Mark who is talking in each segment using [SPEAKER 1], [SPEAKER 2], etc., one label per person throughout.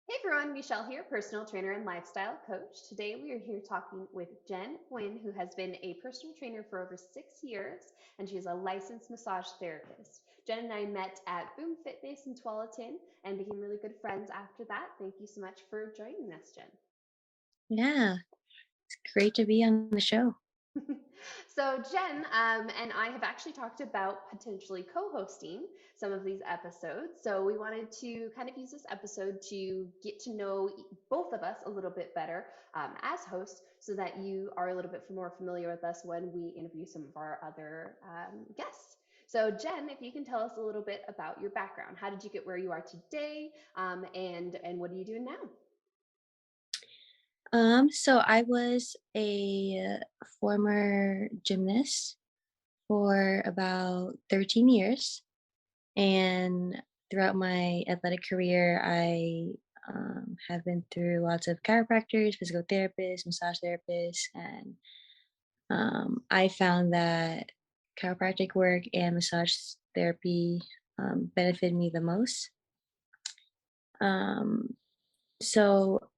[SPEAKER 1] Hey everyone, Michelle here, personal trainer and lifestyle coach. Today we are here talking with Nguyen, who has been a personal trainer for over 6 years, and she is a licensed massage therapist. Jen and I met at Boom Fitness in Tualatin and became really good friends after that. Thank you so much for joining us, Jen.
[SPEAKER 2] Yeah, it's great to be on the show.
[SPEAKER 1] So, Jen and I have actually talked about potentially co hosting some of these episodes. So, we wanted to kind of use this episode to get to know both of us a little bit better as hosts so that you are a little bit more familiar with us when we interview some of our other guests. So, Jen, if you can tell us a little bit about your background, how did you get where you are today, and what are you doing now?
[SPEAKER 2] So I was a former gymnast for about 13 years, and throughout my athletic career, I have been through lots of chiropractors, physical therapists, massage therapists, and I found that chiropractic work and massage therapy benefited me the most. Um, so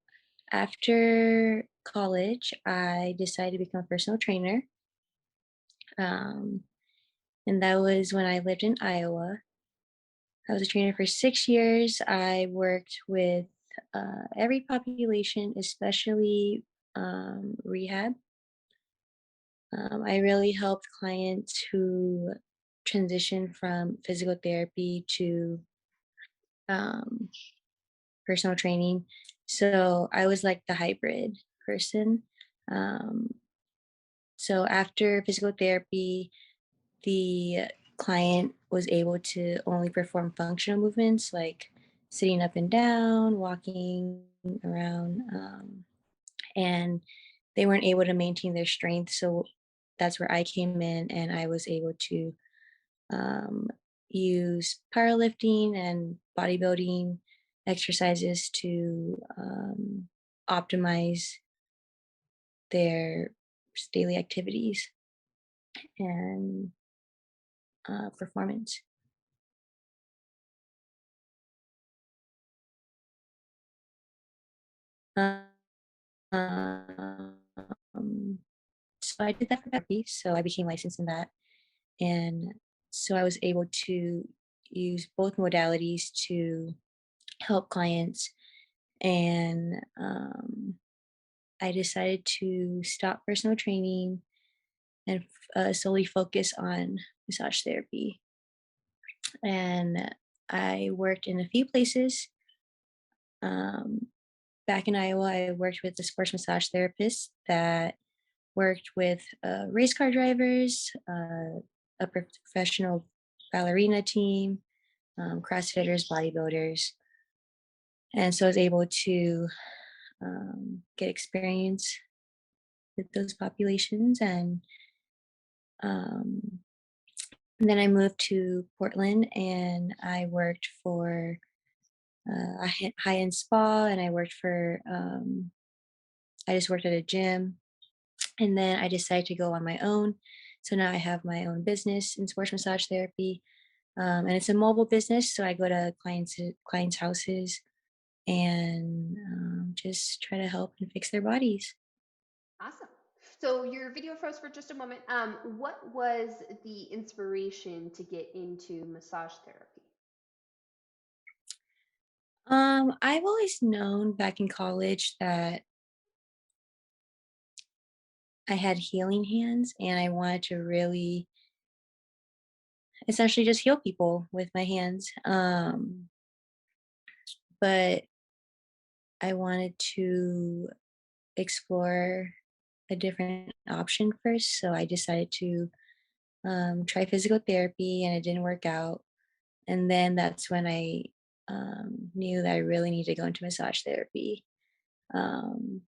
[SPEAKER 2] After college, I decided to become a personal trainer. Um, and that was when I lived in Iowa. I was a trainer for 6 years. I worked with every population, especially rehab. I really helped clients who transition from physical therapy to um, personal training. So I was like the hybrid person. Um, So after physical therapy, the client was able to only perform functional movements like sitting up and down, walking around, and they weren't able to maintain their strength. So that's where I came in, and I was able to um, use powerlifting and bodybuilding exercises to optimize their daily activities and performance. Um, so I did that for therapy. So I became licensed in that. And so I was able to use both modalities to help clients. And I decided to stop personal training and solely focus on massage therapy. And I worked in a few places. Um, Back in Iowa, I worked with a sports massage therapist that worked with race car drivers, a professional ballerina team, CrossFitters, bodybuilders. And so I was able to get experience with those populations. Um, and then I moved to Portland and I worked for a high end spa and I just worked at a gym. And then I decided to go on my own. So now I have my own business in sports massage therapy. And it's a mobile business. So I go to clients' houses and just try to help and fix their bodies.
[SPEAKER 1] Awesome. So your video froze for just a moment. What was the inspiration to get into massage therapy?
[SPEAKER 2] I've always known back in college that I had healing hands and I wanted to really essentially just heal people with my hands. But I wanted to explore a different option first. So I decided to try physical therapy and it didn't work out. And then that's when I knew that I really needed to go into massage therapy. Um,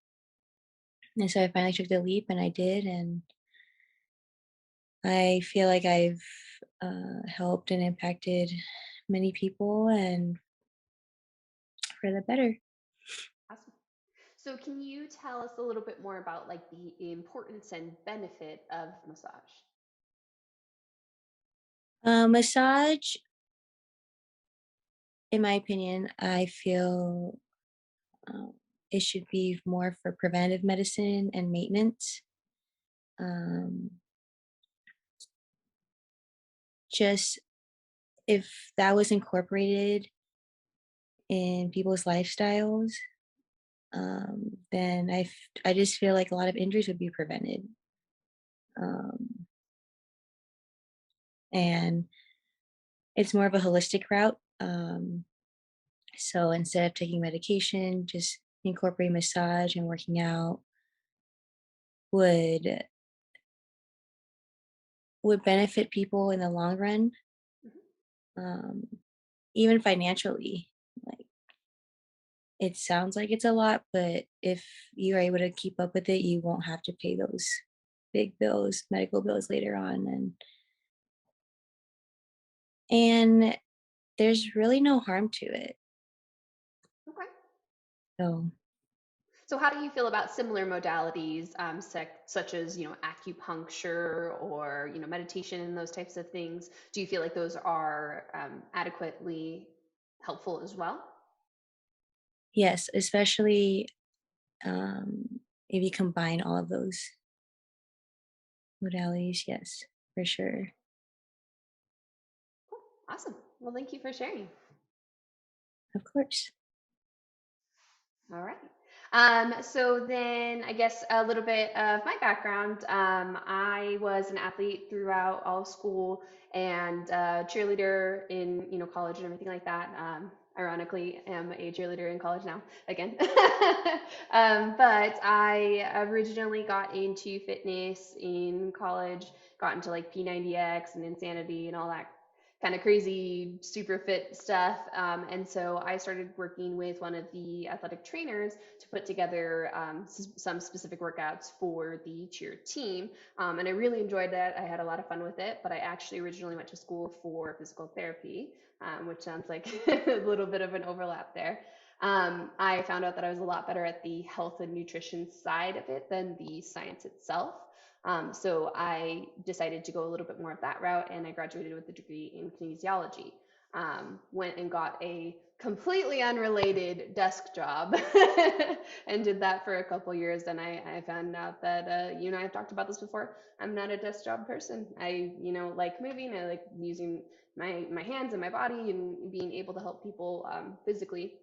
[SPEAKER 2] and so I finally took the leap and I did. And I feel like I've helped and impacted many people and for the better.
[SPEAKER 1] Awesome. So can you tell us a little bit more about like the importance and benefit of massage?
[SPEAKER 2] Massage, in my opinion, I feel Um, it should be more for preventive medicine and maintenance. Um, just if that was incorporated in people's lifestyles, then I just feel like a lot of injuries would be prevented. Um, and it's more of a holistic route. So instead of taking medication, just incorporate massage and working out would would benefit people in the long run,
[SPEAKER 1] Mhm.
[SPEAKER 2] um, even financially. Like it sounds like it's a lot, but if you're able to keep up with it, you won't have to pay those big bills, medical bills later on, and there's really no harm to it.
[SPEAKER 1] Okay.
[SPEAKER 2] So
[SPEAKER 1] So, how do you feel about similar modalities, such as acupuncture or meditation and those types of things? Do you feel like those are adequately helpful as well?
[SPEAKER 2] yes, especially if you combine all of those modalities, yes, for sure.
[SPEAKER 1] Cool. Awesome. Well, thank you for sharing.
[SPEAKER 2] Of course.
[SPEAKER 1] All right. So then I guess a little bit of my background. I was an athlete throughout all of school and cheerleader in college and everything like that. Ironically, am a cheerleader in college now again. But I originally got into fitness in college, got into like P90X and Insanity and all that kind of crazy, super fit stuff. And so I started working with one of the athletic trainers to put together some specific workouts for the cheer team. And I really enjoyed that. I had a lot of fun with it, but I actually originally went to school for physical therapy, which sounds like a little bit of an overlap there. I found out that I was a lot better at the health and nutrition side of it than the science itself. So I decided to go a little bit more of that route, and I graduated with a degree in kinesiology. Went and got a completely unrelated desk job and did that for a couple years. And I found out that you and I have talked about this before. I'm not a desk job person. I like moving. I like using my hands and my body and being able to help people physically,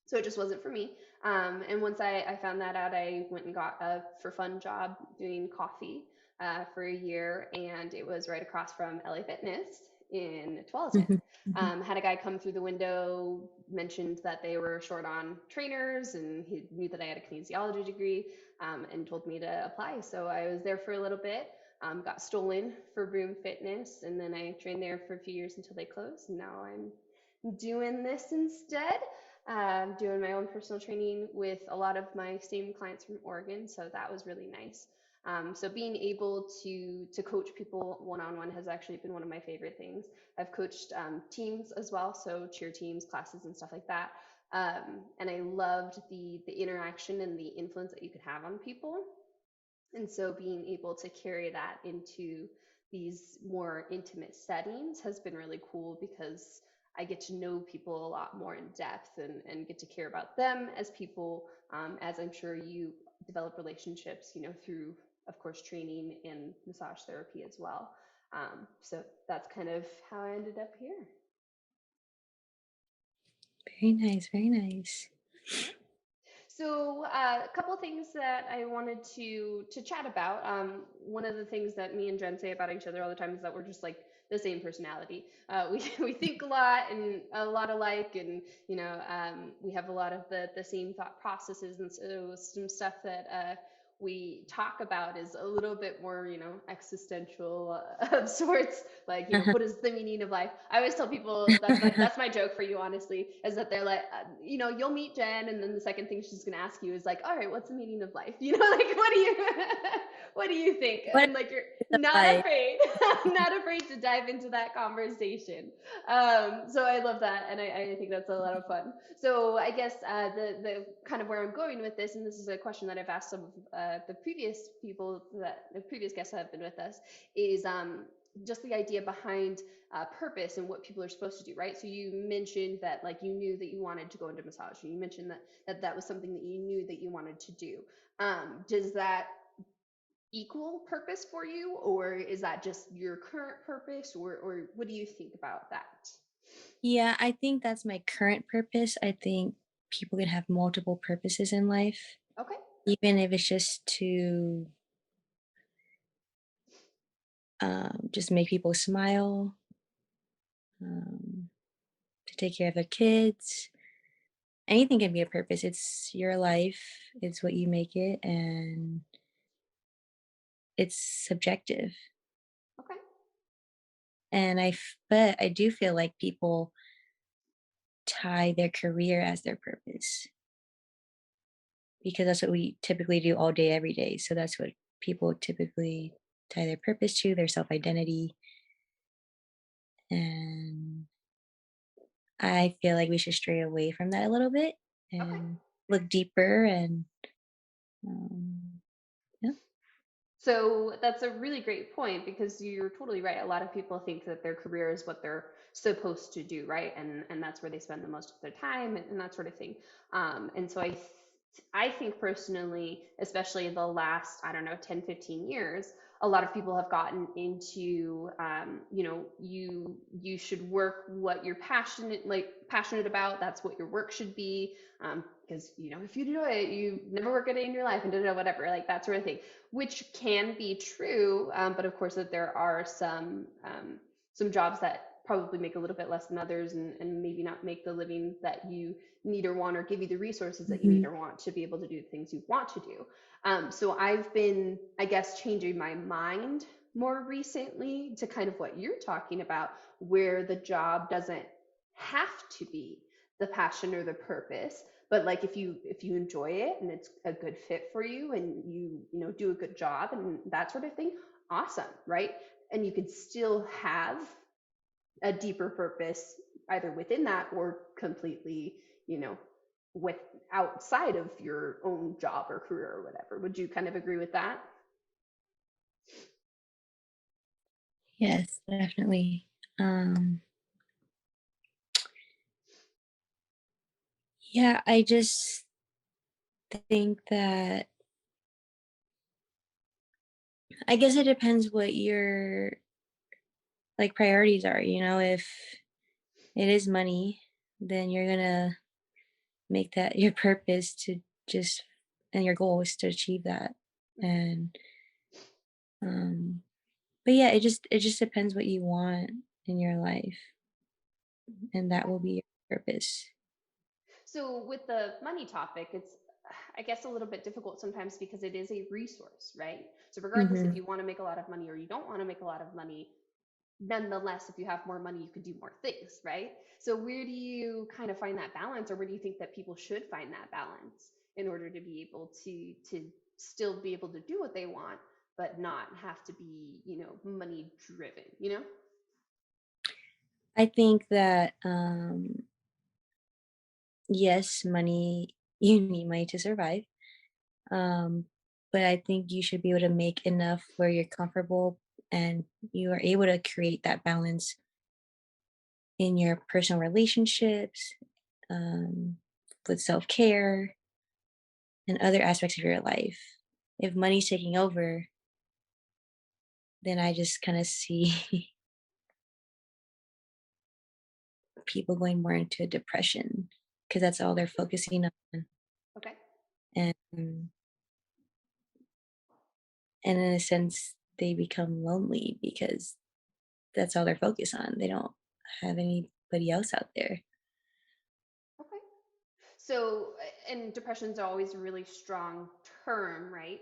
[SPEAKER 1] so it just wasn't for me. And once I found that out, I went and got a for fun job doing coffee for a year, and it was right across from LA Fitness in Tualatin.
[SPEAKER 2] Mhm, mhm,
[SPEAKER 1] Had a guy come through the window, mentioned that they were short on trainers, and he knew that I had a kinesiology degree, and told me to apply. So I was there for a little bit. Got stolen for Broom Fitness, and then I trained there for a few years until they closed. And now I'm doing this instead, doing my own personal training with a lot of my same clients from Oregon. So that was really nice. So being able to coach people one on one has actually been one of my favorite things. I've coached teams as well, so cheer teams, classes, and stuff like that. And I loved the interaction and the influence that you could have on people. And so being able to carry that into these more intimate settings has been really cool because I get to know people a lot more in depth and get to care about them as people, as I'm sure you develop relationships, through, of course, training and massage therapy as well. So that's kind of how I ended up here.
[SPEAKER 2] very nice, very nice.
[SPEAKER 1] Yeah. So, a couple of things that I wanted to chat about. One of the things that me and Jen say about each other all the time is that we're just like the same personality. We we think a lot and a lot alike, and we have a lot of the same thought processes, and so some stuff that we talk about is a little bit more, existential of sorts. Like, what is the meaning of life? I always tell people that's my joke for you, honestly, is that they're like, you'll meet Jen, and then the second thing she's gonna ask you is like, all right, what's the meaning of life? Like, what do you what do you think?
[SPEAKER 2] What
[SPEAKER 1] And like, you're
[SPEAKER 2] is the
[SPEAKER 1] not
[SPEAKER 2] life?
[SPEAKER 1] afraid, not afraid to dive into that conversation. So I love that, and I think that's a lot of fun. So I guess the kind of where I'm going with this, and this is a question that I've asked some of the previous people, that the previous guests that have been with us, is just the idea behind purpose and what people are supposed to do, right? So you mentioned that like you knew that you wanted to go into massage. You mentioned that was something that you knew that you wanted to do. Does that equal purpose for you, or is that just your current purpose, or what do you think about that?
[SPEAKER 2] Yeah, I think that's my current purpose. I think people can have multiple purposes in life,
[SPEAKER 1] Okay.
[SPEAKER 2] even if it's just to just make people smile, um, to take care of their kids. Anything can be a purpose. It's your life, it's what you make it, and it's subjective.
[SPEAKER 1] Okay.
[SPEAKER 2] But I do feel like people tie their career as their purpose because that's what we typically do all day, every day. So that's what people typically tie their purpose to, their self identity. And I feel like we should stray away from that a little bit
[SPEAKER 1] Okay.
[SPEAKER 2] and look deeper and um, yeah.
[SPEAKER 1] So that's a really great point because you're totally right. A lot of people think that their career is what they're supposed to do, right? And that's where they spend the most of their time and that sort of thing. And so I think personally, especially the last, I don't know, 10, 15 years, a lot of people have gotten into, you should work what you're passionate about. That's what your work should be. Because, if you do it, you never work a day in your life and da da whatever, like that sort of thing, which can be true. But of course, that there are some jobs that probably make a little bit less than others, and maybe not make the living that you need or want, or give you the resources that you need
[SPEAKER 2] Mhm.
[SPEAKER 1] or want to be able to do the things you want to do. So I've been, I guess, changing my mind more recently to kind of what you're talking about, where the job doesn't have to be the passion or the purpose, but like if you enjoy it and it's a good fit for you, and you do a good job and that sort of thing, awesome, right? And you can still have a deeper purpose either within that or completely, you know with outside of your own job or career or whatever. Would you kind of agree with that?
[SPEAKER 2] Yes, definitely. Yeah, I just think that I guess it depends what your like priorities are, if it is money, then you're gonna make that your purpose to just and your goal is to achieve that. And um but yeah, it just depends what you want in your life and that
[SPEAKER 1] Okay.
[SPEAKER 2] will be your purpose.
[SPEAKER 1] So with the money topic, it's, I guess, a little bit difficult sometimes because it is a resource, right? So regardless if
[SPEAKER 2] Mhm.
[SPEAKER 1] you want to make a lot of money or you don't want to make a lot of money, nonetheless, if you have more money, you can do more things, right? So where do you kind of find that balance, or where do you think that people should find that balance in order to be able to still be able to do what they want, but not have to be, money driven,
[SPEAKER 2] I think that yes, money you need money to survive. Um, but I think you should be able to make enough where you're comfortable and you are able to create that balance in your personal relationships, um, with self care and other aspects of your life. If money's taking over, then I just kind of see people going more into depression because that's all they're focusing on.
[SPEAKER 1] Okay.
[SPEAKER 2] And and in a sense, they become lonely because that's all they're focused on. They don't have anybody else out there.
[SPEAKER 1] Okay. So, and depression's always a really strong term, right?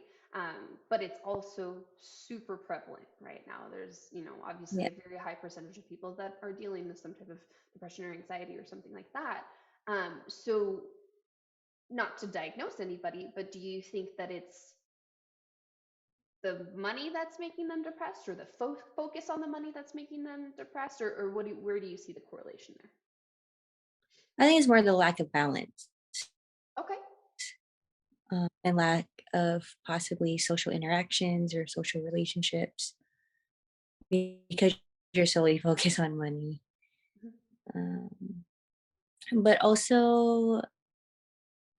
[SPEAKER 1] But it's also super prevalent right now. There's, obviously
[SPEAKER 2] Yeah.
[SPEAKER 1] a very high percentage of people that are dealing with some type of depression or anxiety or something like that. So, not to diagnose anybody, but do you think that it's the money that's making them depressed, or the focus on the money that's making them depressed, or where do you see the correlation there?
[SPEAKER 2] I think it's more the lack of balance,
[SPEAKER 1] Okay.
[SPEAKER 2] and lack of possibly social interactions or social relationships because you're solely focused on money.
[SPEAKER 1] Mhm.
[SPEAKER 2] Um, but also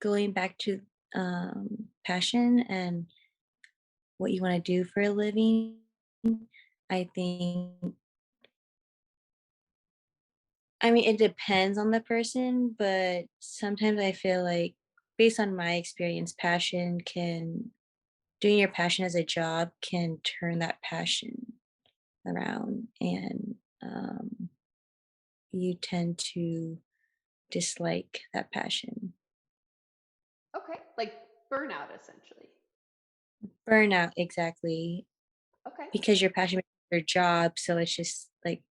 [SPEAKER 2] going back to passion and what you want to do for a living, I think, I mean, it depends on the person, but sometimes I feel like, based on my experience, doing your passion as a job can turn that passion around, and you tend to dislike that passion.
[SPEAKER 1] Okay. Like burnout, essentially.
[SPEAKER 2] Burnout, exactly,
[SPEAKER 1] Okay.
[SPEAKER 2] because your passion becomes your job, so it's just like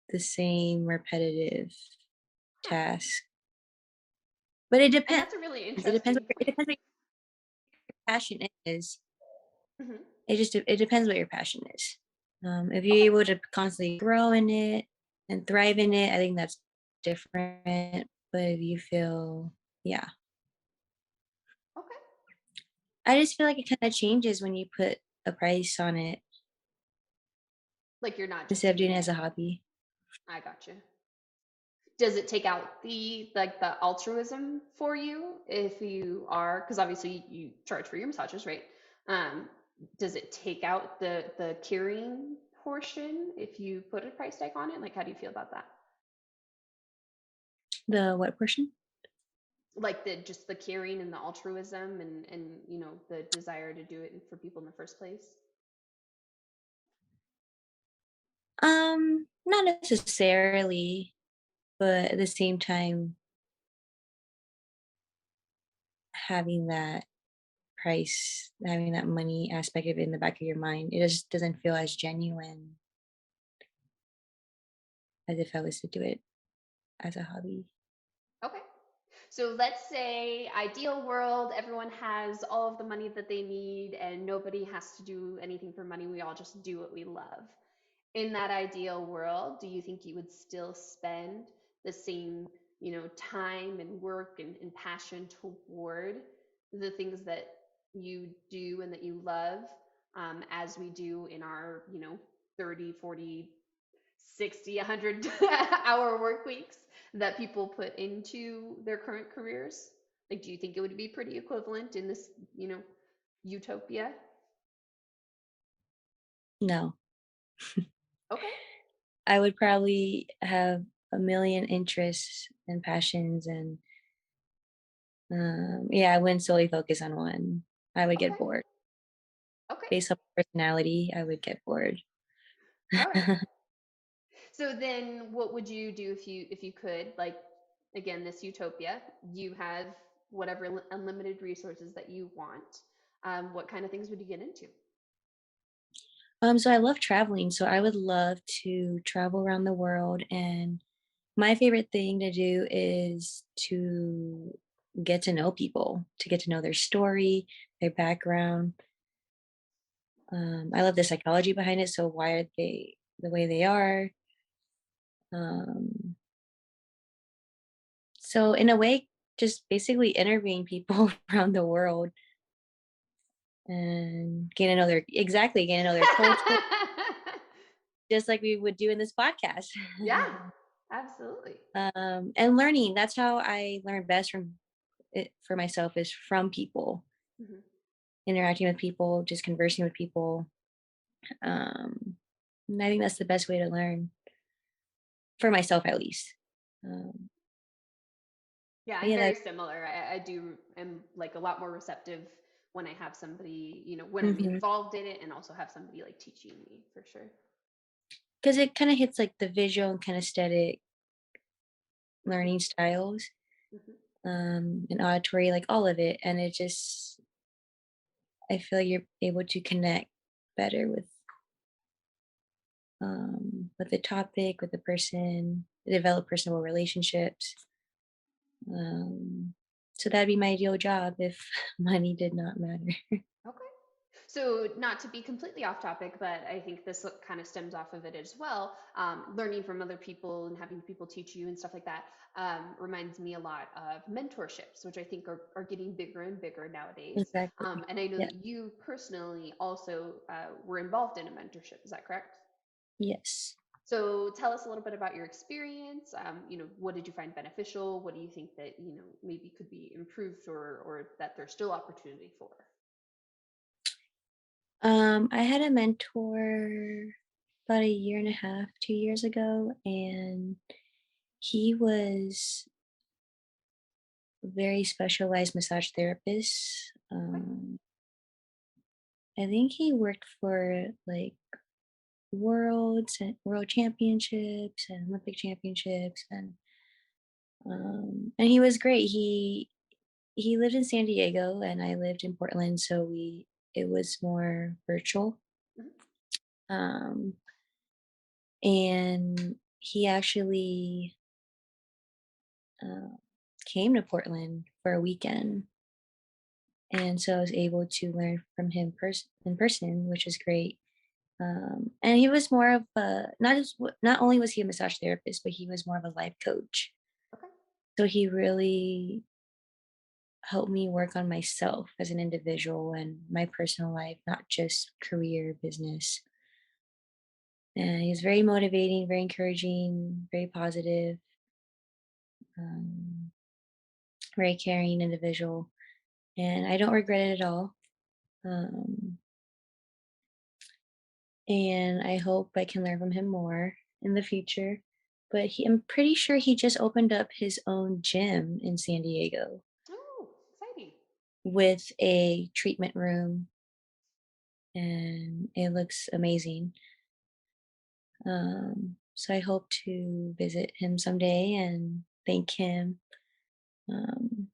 [SPEAKER 2] the same repetitive
[SPEAKER 1] Huh.
[SPEAKER 2] task. But it
[SPEAKER 1] And
[SPEAKER 2] depends.
[SPEAKER 1] that's a really
[SPEAKER 2] It depends.
[SPEAKER 1] interesting
[SPEAKER 2] It
[SPEAKER 1] point.
[SPEAKER 2] depends what your passion is.
[SPEAKER 1] Hmm.
[SPEAKER 2] It depends what your passion is. If you're
[SPEAKER 1] Okay.
[SPEAKER 2] able to constantly grow in it and thrive in it, I think that's different. But if you feel, yeah,
[SPEAKER 1] Okay.
[SPEAKER 2] I just feel like it kind of changes when you put a price on it
[SPEAKER 1] Like you're not just
[SPEAKER 2] instead of doing
[SPEAKER 1] doing
[SPEAKER 2] it as
[SPEAKER 1] it.
[SPEAKER 2] a hobby.
[SPEAKER 1] I got you. Does it take out the like the altruism for you if you are, because obviously you charge for your massages, right? Um, does it take out the curing portion if you put a price tag on it? Like, how do you feel about that?
[SPEAKER 2] The what portion?
[SPEAKER 1] Like the just the caring and the altruism and the desire to do it for people in the first place.
[SPEAKER 2] Not necessarily, but at the same time, having that having that money aspect of it in the back of your mind, it just doesn't feel as genuine as if I was to do it as a hobby.
[SPEAKER 1] Okay. So let's say ideal world, everyone has all of the money that they need and nobody has to do anything for money. We all just do what we love. In that ideal world, do you think you would still spend the same, time and work and passion toward the things that you do and that you love, as we do in our, 30, 40, 60, 100 hour work weeks that people put into their current careers? Like, do you think it would be pretty equivalent in this, utopia?
[SPEAKER 2] No,
[SPEAKER 1] Okay.
[SPEAKER 2] I would probably have a million interests and passions, and yeah, I wouldn't solely focus on one. I would get
[SPEAKER 1] Okay.
[SPEAKER 2] bored.
[SPEAKER 1] Okay.
[SPEAKER 2] Based on personality, I would get bored.
[SPEAKER 1] All right. So then what would you do if you could, like, again, this utopia, you have whatever unlimited resources that you want. What kind of things would you get into?
[SPEAKER 2] So I love traveling, so I would love to travel around the world, and my favorite thing to do is to get to know people, to get to know their story, their background. I love the psychology behind it. So why are they the way they are? Um, so in a way, just basically interviewing people around the world and getting to know their culture, just like we would do in this podcast.
[SPEAKER 1] Yeah, absolutely.
[SPEAKER 2] And learning. That's how I learn best from it for myself, is from people,
[SPEAKER 1] Mhm.
[SPEAKER 2] interacting with people, just conversing with people. And I think that's the best way to learn for myself, at least. Um,
[SPEAKER 1] Yeah,
[SPEAKER 2] but
[SPEAKER 1] I'm
[SPEAKER 2] yeah,
[SPEAKER 1] very
[SPEAKER 2] that.
[SPEAKER 1] similar. I do am like a lot more receptive when I have somebody, when I'm
[SPEAKER 2] Mhm.
[SPEAKER 1] involved in it and also have somebody like teaching me for sure.
[SPEAKER 2] 'Cause it kinda hits, like, the visual and kinesthetic learning styles,
[SPEAKER 1] Hmm.
[SPEAKER 2] and auditory, like, all of it, and it just I feel like you're able to connect better with the topic, with the person, develop personal relationships, so that'd be my ideal job if money did not matter.
[SPEAKER 1] Okay. So, not to be completely off topic, but I think this kind of stems off of it as well. Learning from other people and having people teach you and stuff like that reminds me a lot of mentorships, which I think are getting bigger and bigger nowadays.
[SPEAKER 2] Exactly.
[SPEAKER 1] And I know
[SPEAKER 2] Yeah.
[SPEAKER 1] that you personally also were involved in a mentorship. Is that correct?
[SPEAKER 2] Yes.
[SPEAKER 1] So tell us a little bit about your experience. What did you find beneficial? What do you think that, maybe could be improved or that there's still opportunity for?
[SPEAKER 2] I had a mentor about a year and a half, 2 years ago, and he was a very specialized massage therapist.
[SPEAKER 1] Okay.
[SPEAKER 2] I think he worked for like worlds and world championships and Olympic championships, and he was great. He lived in San Diego and I lived in Portland, so we it was more virtual.
[SPEAKER 1] Mhm.
[SPEAKER 2] Um, and he actually uh, came to Portland for a weekend, and so I was able to learn from him in person, which is great. And he was more of a not only was he a massage therapist, but he was more of a life coach.
[SPEAKER 1] Okay.
[SPEAKER 2] So he really helped me work on myself as an individual and my personal life, not just career, business. And he's very motivating, very encouraging, very positive, um, very caring individual. And I don't regret it at all. Um, and I hope I can learn from him more in the future. But I'm pretty sure he just opened up his own gym in San Diego
[SPEAKER 1] Oh, exciting.
[SPEAKER 2] with a treatment room, and it looks amazing. So I hope to visit him someday and thank him. Um,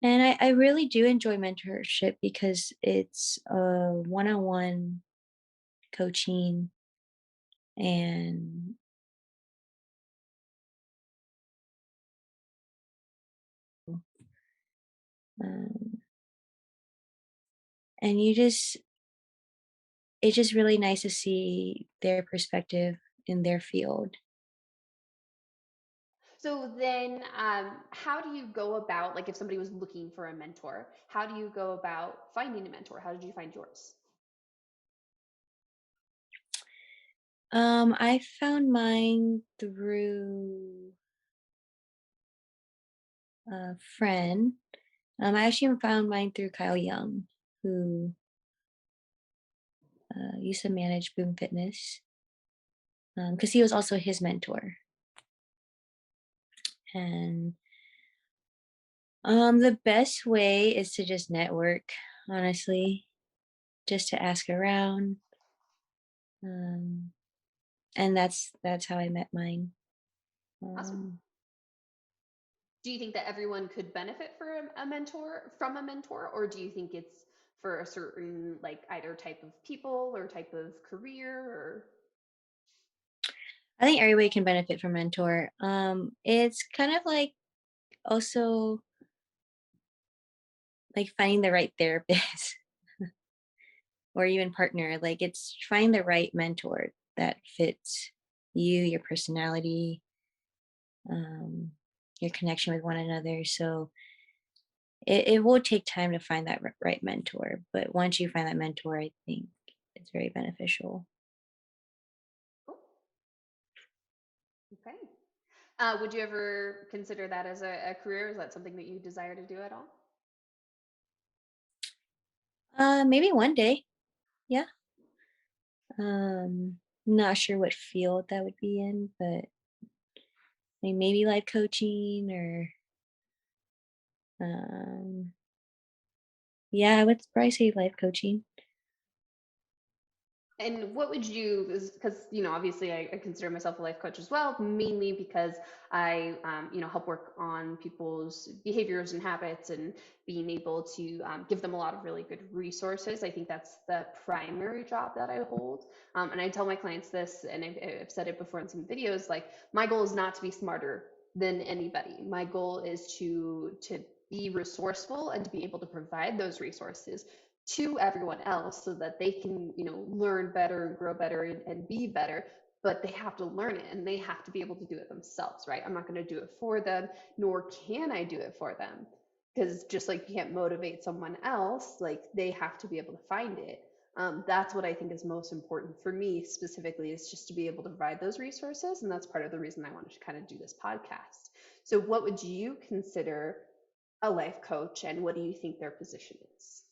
[SPEAKER 2] and I really do enjoy mentorship because it's a one-on-one coaching, and um, and it's just really nice to see their perspective in their field.
[SPEAKER 1] So then, how do you go about, like, if somebody was looking for a mentor, how do you go about finding a mentor? How did you find yours?
[SPEAKER 2] I found mine through a friend. I actually found mine through Kyle Young, who used to manage Boom Fitness, because he was also his mentor. And the best way is to just network, honestly, just to ask around. Um, and that's how I met mine.
[SPEAKER 1] Awesome.
[SPEAKER 2] Um,
[SPEAKER 1] Do you think that everyone could benefit from a mentor, or do you think it's for a certain, like, either type of people or type of career or?
[SPEAKER 2] I think everybody can benefit from mentor. It's kind of like also like finding the right therapist or even partner. Like it's find the right mentor that fits you, your personality, um, your connection with one another. So it will take time to find that right mentor, but once you find that mentor, I think it's very beneficial.
[SPEAKER 1] Cool. Okay. Would you ever consider that as a career? Is that something that you desire to do at all?
[SPEAKER 2] Maybe one day, yeah. Not sure what field that would be in, but like maybe life coaching or um, yeah, I would probably say life coaching.
[SPEAKER 1] And what would you, because, obviously I consider myself a life coach as well, mainly because I, help work on people's behaviors and habits and being able to give them a lot of really good resources. I think that's the primary job that I hold. And I tell my clients this, and I've said it before in some videos, like my goal is not to be smarter than anybody. My goal is to be resourceful and to be able to provide those resources to everyone else so that they can, learn better and grow better and be better. But they have to learn it and they have to be able to do it themselves, right? I'm not going to do it for them, nor can I do it for them. Because just like you can't motivate someone else, like they have to be able to find it. That's what I think is most important for me specifically, is just to be able to provide those resources. And that's part of the reason I wanted to kind of do this podcast. So, what would you consider a life coach, and what do you think their position is?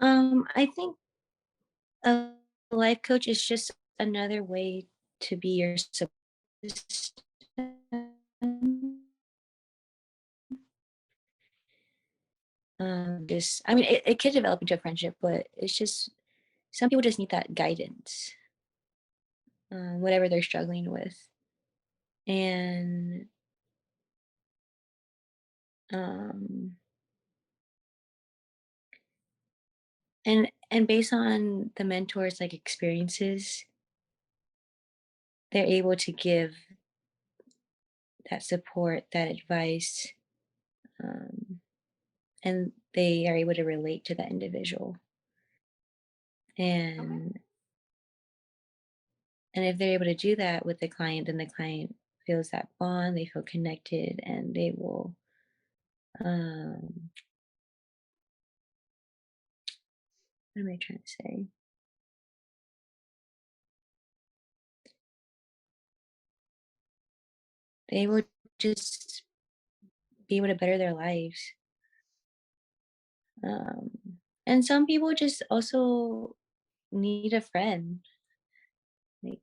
[SPEAKER 2] I think a life coach is just another way to be your support system. Just, I mean, it could develop into a friendship, but it's just some people just need that guidance, whatever they're struggling with, and um, and based on the mentor's like experiences, they're able to give that support, that advice, um, and they are able to relate to that individual.
[SPEAKER 1] Okay.
[SPEAKER 2] And and if they're able to do that with the client, then the client feels that bond, they feel connected, and they will um what am I trying to say? They will just be able to better their lives. Um and some people just also need a friend. Like,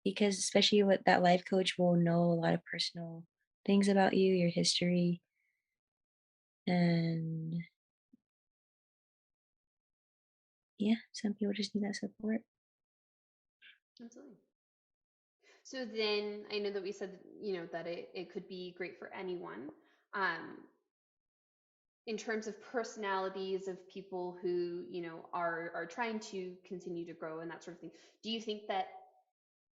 [SPEAKER 2] because especially with that life coach will know a lot of personal things about you, your history, and yeah, some people just need that support.
[SPEAKER 1] Absolutely. So then I know that we said, that it could be great for anyone. Um, in terms of personalities of people who, are trying to continue to grow and that sort of thing, do you think that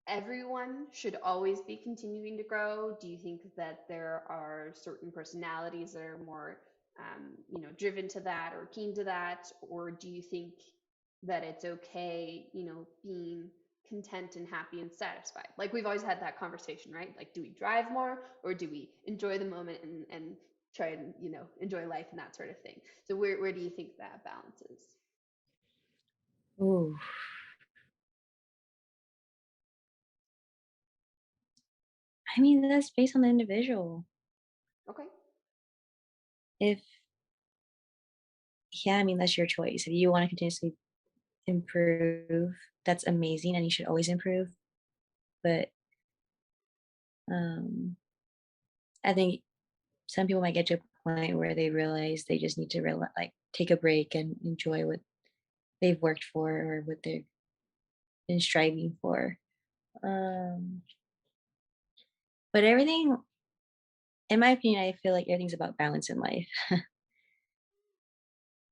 [SPEAKER 1] everyone should always be continuing to grow? Do you think that there are certain personalities that are more, driven to that or keen to that? Or do you think that it's okay, being content and happy and satisfied? Like we've always had that conversation, right? Like, do we drive more or do we enjoy the moment and try and, enjoy life and that sort of thing? So where do you think that balance is?
[SPEAKER 2] Ooh, I mean, that's based on the individual.
[SPEAKER 1] Okay.
[SPEAKER 2] If Yeah, I mean, that's your choice. If you want to continuously improve, that's amazing and you should always improve. But um I think some people might get to a point where they realize they just need to like take a break and enjoy what they've worked for or what they've been striving for. Um but everything, in my opinion, I feel like everything's about balance in life.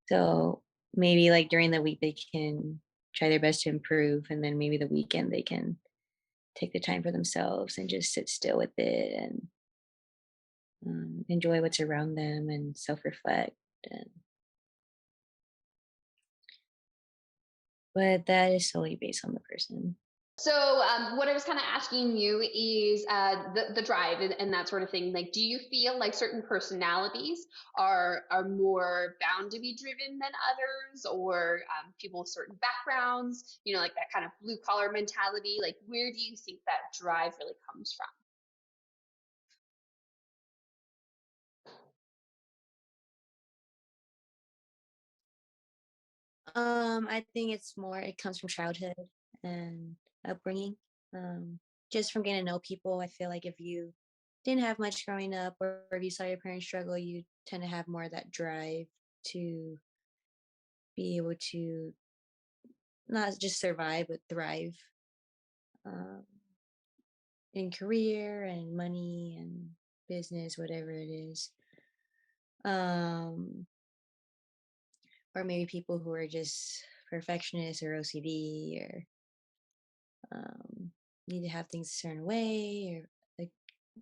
[SPEAKER 2] So maybe like during the week they can try their best to improve, and then maybe the weekend they can take the time for themselves and just sit still with it and enjoy what's around them and self-reflect. And but that is solely based on the person.
[SPEAKER 1] So, what I was kind of asking you is the drive and that sort of thing. Like, do you feel like certain personalities are more bound to be driven than others, or people with certain backgrounds? Like that kind of blue collar mentality. Like, where do you think that drive really comes from?
[SPEAKER 2] I think it's more, it comes from childhood and upbringing. Um, just from getting to know people, I feel like if you didn't have much growing up, or if you saw your parents struggle, you tend to have more of that drive to be able to not just survive but thrive, um, in career and money and business, whatever it is. Um, or maybe people who are just perfectionists or OCD, or need to have things a certain way, or like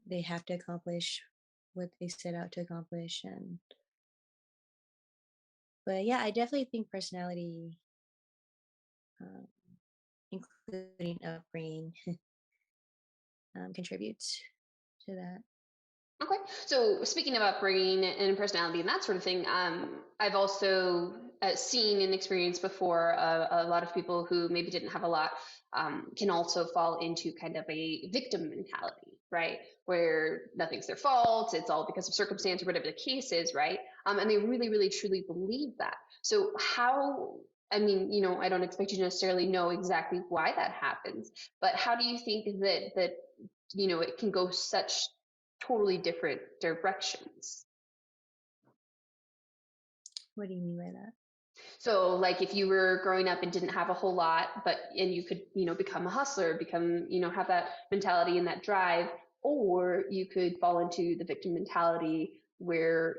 [SPEAKER 2] they have to accomplish what they set out to accomplish. And but yeah, I definitely think personality, um, including upbringing, contributes to that.
[SPEAKER 1] Okay. So speaking of upbringing and personality and that sort of thing, I've also seen and experienced before a lot of people who maybe didn't have a lot can also fall into kind of a victim mentality, right? Where nothing's their fault, it's all because of circumstance or whatever the case is, right? And they really, really, truly believe that. So how? I mean, I don't expect you to necessarily know exactly why that happens, but how do you think that it can go such totally different directions?
[SPEAKER 2] What do you mean by that?
[SPEAKER 1] So like if you were growing up and didn't have a whole lot, and you could, become a hustler, become, have that mentality and that drive, or you could fall into the victim mentality where,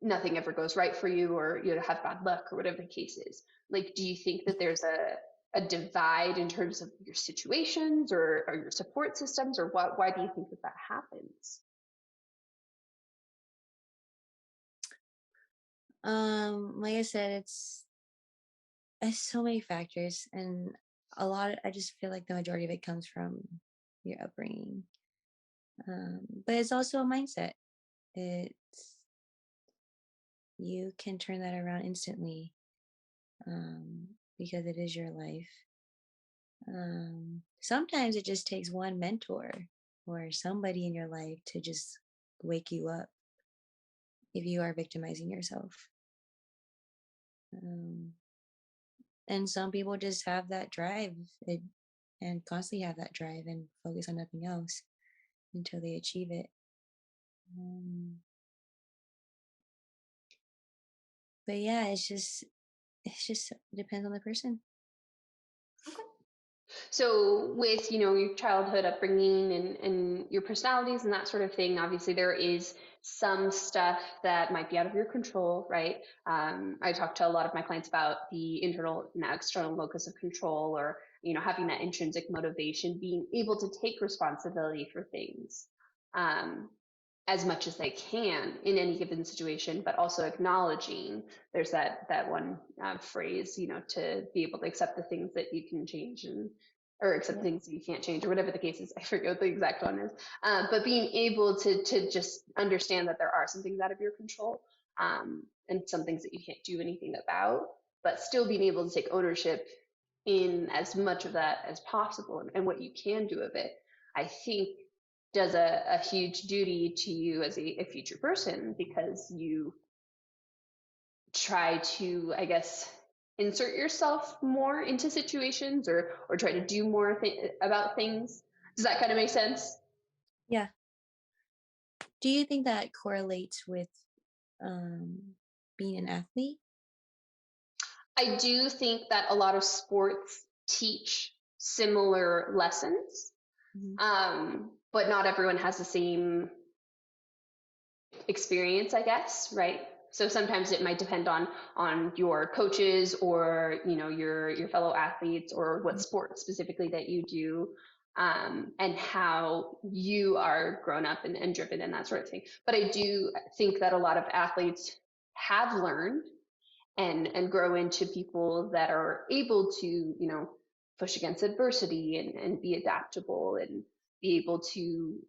[SPEAKER 1] nothing ever goes right for you, or you have bad luck or whatever the case is. Like, do you think that there's a divide in terms of your situations or your support systems, or why do you think that happens?
[SPEAKER 2] Like I said, it's so many factors, and I just feel like the majority of it comes from your upbringing. But it's also a mindset. It's You can turn that around instantly, because it is your life. Sometimes it just takes one mentor or somebody in your life to just wake you up if you are victimizing yourself. Um, and some people just have that drive and constantly have that drive and focus on nothing else until they achieve it. Um, but yeah, it's just depends on the person.
[SPEAKER 1] So with, your childhood upbringing and your personalities and that sort of thing, obviously there is some stuff that might be out of your control, right? I talk to a lot of my clients about the internal and external locus of control, or, having that intrinsic motivation, being able to take responsibility for things. Um, as much as they can in any given situation, but also acknowledging there's that one phrase, to be able to accept the things that you can change, or accept
[SPEAKER 2] Yeah.
[SPEAKER 1] things that you can't change, or whatever the case is. I forget what the exact one is. But being able to just understand that there are some things out of your control, and some things that you can't do anything about, but still being able to take ownership in as much of that as possible, and what you can do of it, I think does a huge duty to you as a future person, because you try to, I guess, insert yourself more into situations, or try to do more about things. Does that kind of make sense?
[SPEAKER 2] Yeah. Do you think that correlates with um, being an athlete?
[SPEAKER 1] I do think that a lot of sports teach similar lessons,
[SPEAKER 2] Mhm.
[SPEAKER 1] but not everyone has the same experience, I guess, right? So sometimes it might depend on your coaches, or your fellow athletes, or what sport specifically that you do, and how you are grown up and driven and that sort of thing. But I do think that a lot of athletes have learned and grow into people that are able to, push against adversity, and be adaptable, and be able to,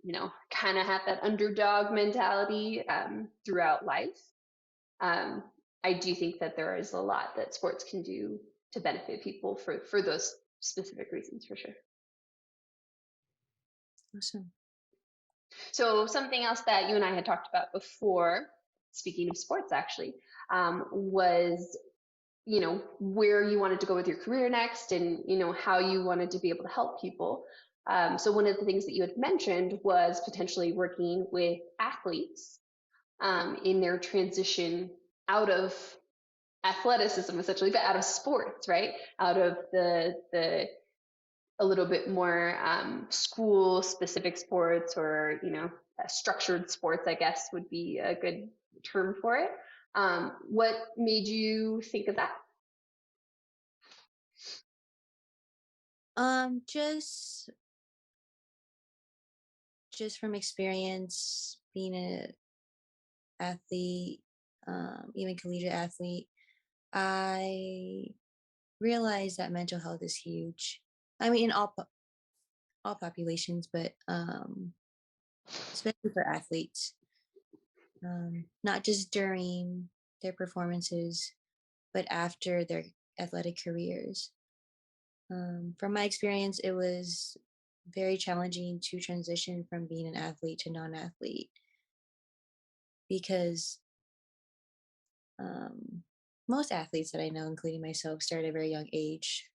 [SPEAKER 1] kind of have that underdog mentality throughout life. um, I do think that there is a lot that sports can do to benefit people for those specific reasons, for sure.
[SPEAKER 2] Awesome.
[SPEAKER 1] So something else that you and I had talked about before, speaking of sports actually, was, where you wanted to go with your career next, and, how you wanted to be able to help people. So one of the things that you had mentioned was potentially working with athletes, in their transition out of athleticism, essentially, but out of sports, right? Out of the a little bit more school specific sports, or, structured sports, I guess would be a good term for it. What made you think of that?
[SPEAKER 2] Just from experience, being an athlete, even collegiate athlete, I realized that mental health is huge. I mean, in all populations, but especially for athletes, not just during their performances, but after their athletic careers. From my experience, it was very challenging to transition from being an athlete to non-athlete because um, most athletes that I know, including myself, start at a very young age,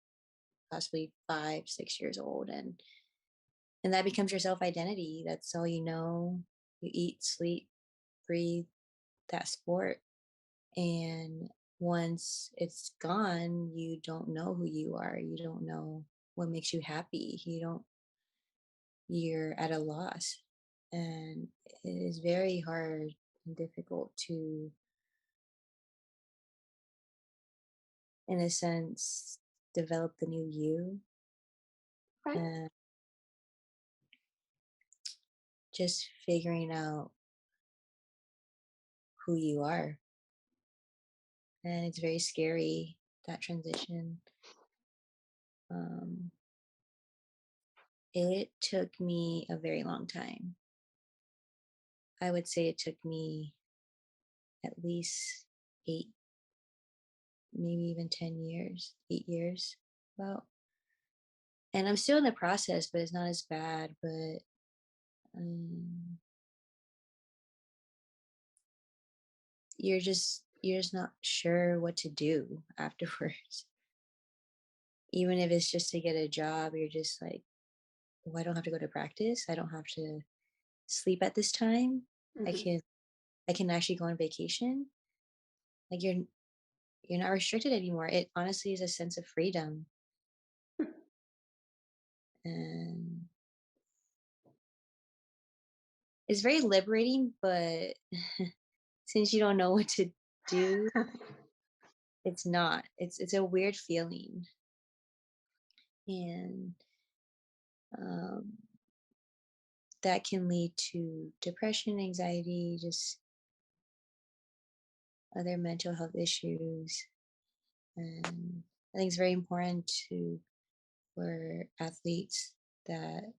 [SPEAKER 2] possibly 5, 6 years old, and that becomes your self identity. That's all you know. You eat, sleep, breathe that sport, and once it's gone, you don't know who you are. You don't know what makes you happy. You're at a loss, and it is very hard and difficult to, in a sense, develop the new you
[SPEAKER 1] Okay.
[SPEAKER 2] and just figuring out who you are. And it's very scary, that transition. um, it took me a very long time. I would say it took me at least 8, maybe even 10 years, 8 years, about. And I'm still in the process, but it's not as bad. But um, you're just not sure what to do afterwards. Even if it's just to get a job, you're just like, well, I don't have to go to practice. I don't have to sleep at this time. I
[SPEAKER 1] Hmm.
[SPEAKER 2] can I can actually go on vacation. Like you're not restricted anymore. It honestly is a sense of freedom. And it's very liberating, but since you don't know what to do, it's not. It's a weird feeling. And um that can lead to depression, anxiety, just other mental health issues. And I think it's very important to for athletes that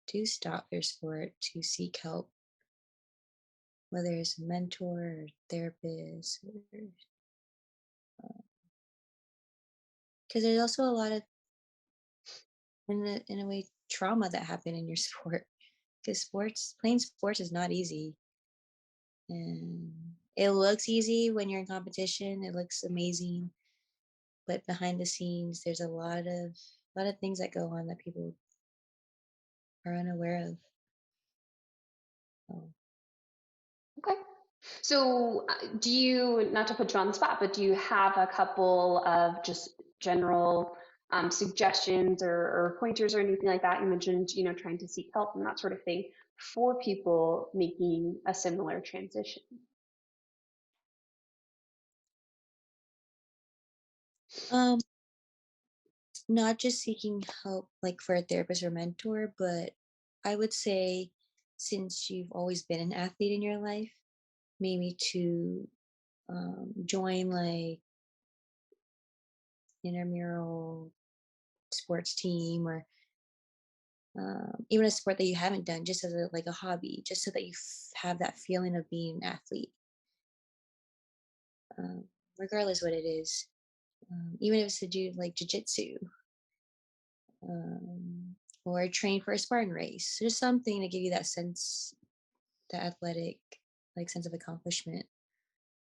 [SPEAKER 2] do stop their sport to seek help, whether it's a mentor or therapist, because there's also a lot of, in a way, trauma that happened in your sport. Because playing sports is not easy, and it looks easy when you're in competition. It looks amazing, but behind the scenes, there's a lot of things that go on that people are unaware of. So,
[SPEAKER 1] Okay. So, do you, not to put you on the spot, but do you have a couple of just general suggestions or pointers or anything like that? You mentioned, trying to seek help and that sort of thing for people making a similar transition.
[SPEAKER 2] um, not just seeking help like for a therapist or mentor, but I would say, since you've always been an athlete in your life, maybe to join like intramural sports team, or even a sport that you haven't done, just as like a hobby, just so that you have that feeling of being an athlete, um, regardless what it is. Even if it's to do like jujitsu, um, or train for a Spartan race, just something to give you that sense, that athletic like sense of accomplishment.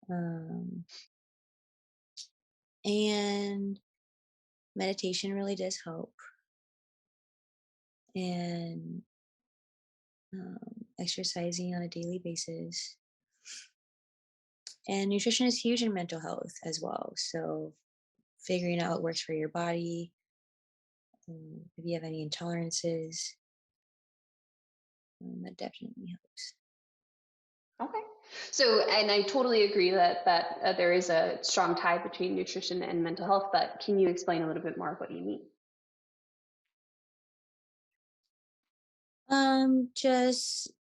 [SPEAKER 2] Um, and meditation really does help, and exercising on a daily basis. And nutrition is huge in mental health as well. So figuring out what works for your body, if you have any intolerances, that definitely helps.
[SPEAKER 1] Okay. So, and I totally agree that there is a strong tie between nutrition and mental health, but can you explain a little bit more of what you mean?
[SPEAKER 2] Just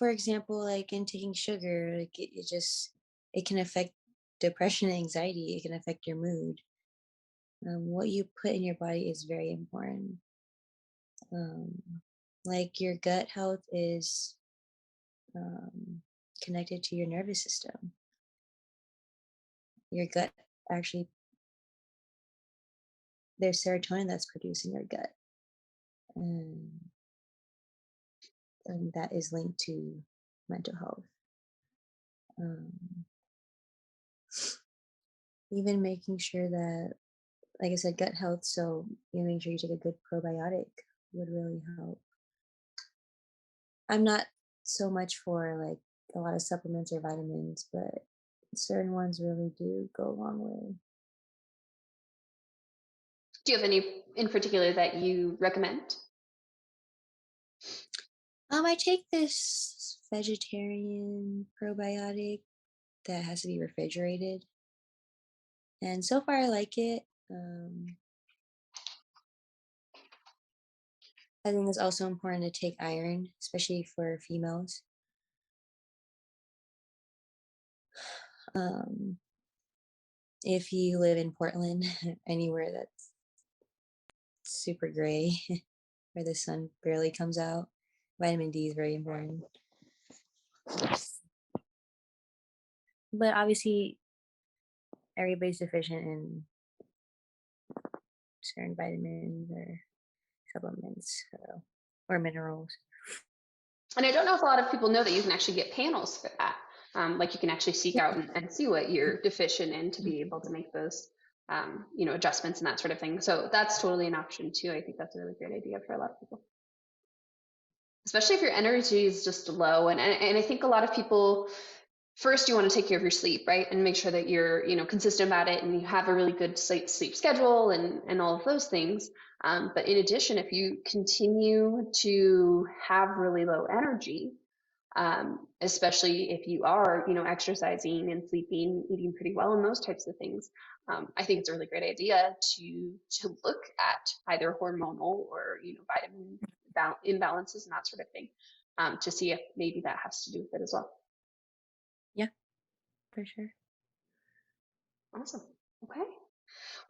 [SPEAKER 2] for example, like in taking sugar, like it can affect depression and anxiety. It can affect your mood. What you put in your body is very important. Um, like your gut health is um, connected to your nervous system. Your gut actually, there's serotonin that's produced in your gut, and, and that is linked to mental health. Um, Even making sure that, like I said, gut health. So you make sure you take a good probiotic would really help. I'm not so much for like a lot of supplements or vitamins, but certain ones really do go a long way.
[SPEAKER 1] Do you have any in particular that you recommend?
[SPEAKER 2] I take this vegetarian probiotic that has to be refrigerated, and so far I like it. I think it's also important to take iron, especially for females. Um, if you live in Portland, anywhere that's super gray, where the sun barely comes out, vitamin D is very important. But obviously, everybody's deficient in certain vitamins or supplements, so, or minerals.
[SPEAKER 1] And I don't know if a lot of people know that you can actually get panels for that. Like you can actually seek out and see what you're deficient in to be able to make those, adjustments and that sort of thing. So that's totally an option too. I think that's a really great idea for a lot of people, especially if your energy is just low. And I think a lot of people, first you want to take care of your sleep, right? And make sure that you're, consistent about it and you have a really good sleep schedule and all of those things. But in addition, if you continue to have really low energy, especially if you are, exercising and sleeping, eating pretty well, and those types of things. I think it's a really great idea to look at either hormonal or vitamin imbalances and that sort of thing, to see if maybe that has to do with it as well.
[SPEAKER 2] Yeah, for sure.
[SPEAKER 1] Awesome. Okay.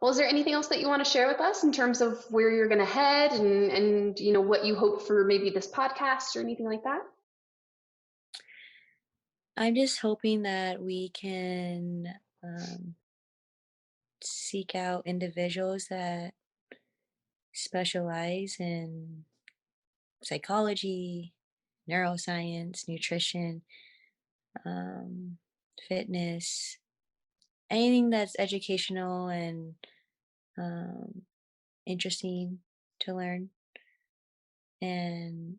[SPEAKER 1] Well, is there anything else that you want to share with us in terms of where you're going to head and what you hope for maybe this podcast or anything like that?
[SPEAKER 2] I'm just hoping that we can seek out individuals that specialize in psychology, neuroscience, nutrition, um, fitness, anything that's educational and um, interesting to learn. And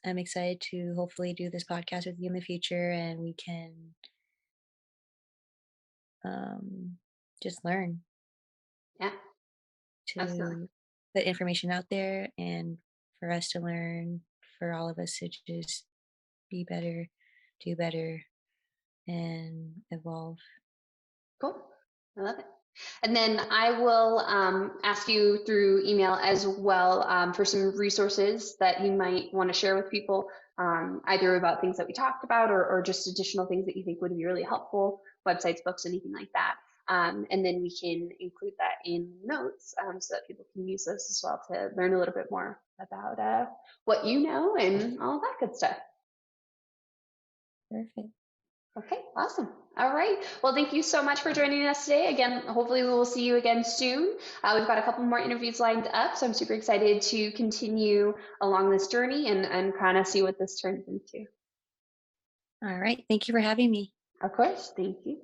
[SPEAKER 2] I'm excited to hopefully do this podcast with you in the future and we can um, just learn
[SPEAKER 1] Yeah, absolutely.
[SPEAKER 2] to put information out there and for us to learn, for all of us to just be better, do better, and evolve.
[SPEAKER 1] Cool. I love it. And then I will ask you through email as well, for some resources that you might want to share with people, either about things that we talked about or just additional things that you think would be really helpful, websites, books, anything like that. And then we can include that in notes, so that people can use those as well to learn a little bit more about what you know and all that good stuff.
[SPEAKER 2] Perfect.
[SPEAKER 1] Okay, awesome. All right. Well, thank you so much for joining us today. Again, hopefully we will see you again soon. We've got a couple more interviews lined up, so I'm super excited to continue along this journey and kind of see what this turns into.
[SPEAKER 2] All right. Thank you for having me.
[SPEAKER 1] Of course. Thank you.